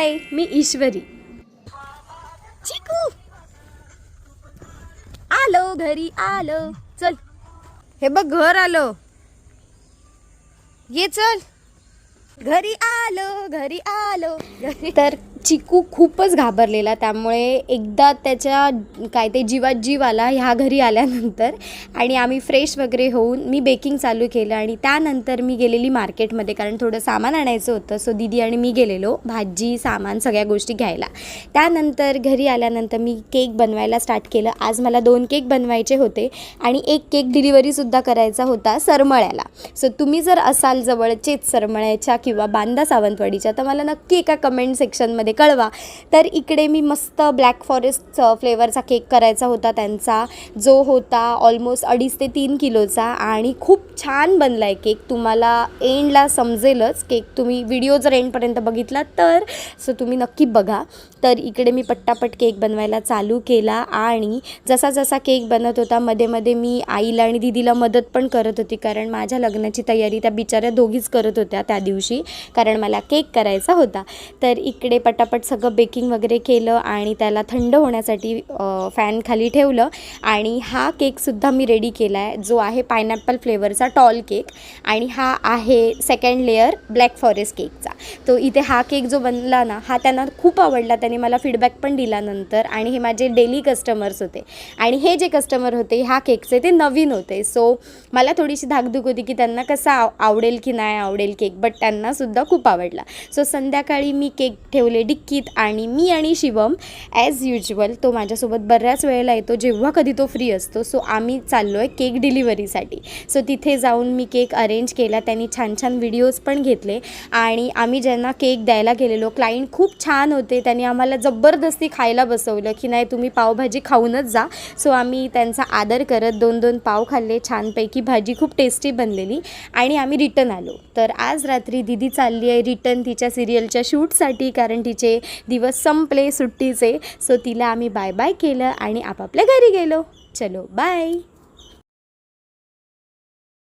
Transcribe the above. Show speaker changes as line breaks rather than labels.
हाय, मी ईश्वरी. चिकू आलो, घरी आलो. चल, हे बघ घर आलो. ये चल, घरी आलो, घरी आलो. तर चिकू खूपच घाबरलेला, त्यामुळे एकदा त्याच्या काय ते जीवात जीव आला ह्या घरी आल्यानंतर. आणि आम्ही फ्रेश वगैरे होऊन मी बेकिंग चालू केलं आणि त्यानंतर मी गेलेली मार्केटमध्ये, कारण थोडं सामान आणायचं होतं. सो दीदी आणि मी गेलेलो भाजी सामान सगळ्या गोष्टी घ्यायला. त्यानंतर घरी आल्यानंतर मी केक बनवायला स्टार्ट केलं. आज मला 2 केक बनवायचे होते आणि एक केक डिलिव्हरीसुद्धा करायचा होता सरमळ्याला. सो तुम्ही जर असाल जवळचेच सरमळ्याच्या किंवा बांदा सावंतवाडीच्या, तर मला नक्की एका कमेंट सेक्शनमध्ये कळवा. तर इकडे मी मस्त ब्लॅक फॉरेस्ट फ्लेवरचा केक करायचा होता त्यांचा, जो होता ऑलमोस्ट 2.5 ते 3 किलोचा आणि खूप छान बनला आहे केक. तुम्हाला एंडला समजेलच केक, तुम्ही व्हिडिओ जर एंडपर्यंत बघितला तर. सो तुम्ही नक्की बघा. तर इकडे मी पट्टापट केक बनवायला चालू केला आणि जसा जसा केक बनत होता मध्ये मध्ये मी आईला आणि दीदीला मदत पण करत होती, कारण माझ्या लग्नाची तयारी त्या बिचाऱ्या दोघीच करत होत्या त्या दिवशी, कारण मला केक करायचा होता. तर इकडे पटापट सगळं बेकिंग वगैरे केलं आणि त्याला थंड होण्यासाठी फॅन खाली ठेवलं. आणि हा केकसुद्धा मी रेडी केला आहे, जो आहे पायनॅपल फ्लेवरचा टॉल केक आणि हा आहे सेकंड लेअर ब्लॅक फॉरेस्ट केकचा. तो इथे हा केक जो बनला ना, हा त्यांना खूप आवडला. त्यांनी मला फीडबॅक पण दिला नंतर. आणि हे माझे डेली कस्टमर्स होते आणि हे जे कस्टमर होते ह्या केकचे ते नवीन होते. सो मला थोडीशी धाकधूक होती की त्यांना कसा आवडेल की नाही आवडेल केक, बट त्यांनासुद्धा खूप आवडला. सो संध्याकाळी मी केक ठेवले डिक्कीत आणि मी आणि शिवम ॲज युज्युअल, तो माझ्यासोबत बऱ्याच वेळेला येतो जेव्हा कधी तो फ्री असतो. सो आम्ही चाललो आहे केक डिलिव्हरीसाठी. सो तिथे जाऊन मी केक अरेंज केला. त्यांनी छान छान व्हिडिओज पण घेतले आणि आम्ही ज्यांना केक द्यायला गेलेलो क्लायंट खूप छान होते. त्यांनी आम्हाला जबरदस्ती खायला बसवलं की नाही तुम्ही पावभाजी खाऊनच जा. सो आम्ही त्यांचा आदर करत 2-2 पाव खाल्ले. छानपैकी भाजी खूप टेस्टी बनलेली आणि आम्ही रिटर्न आलो. तर आज रात्री दीदी चालली आहे रिटर्न तिच्या सिरियलच्या शूटसाठी, कारण तिचे दिवस संपले सुट्टीचे. सो तिला आम्ही बाय बाय केलं आणि आपापल्या घरी गेलो. चलो बाय.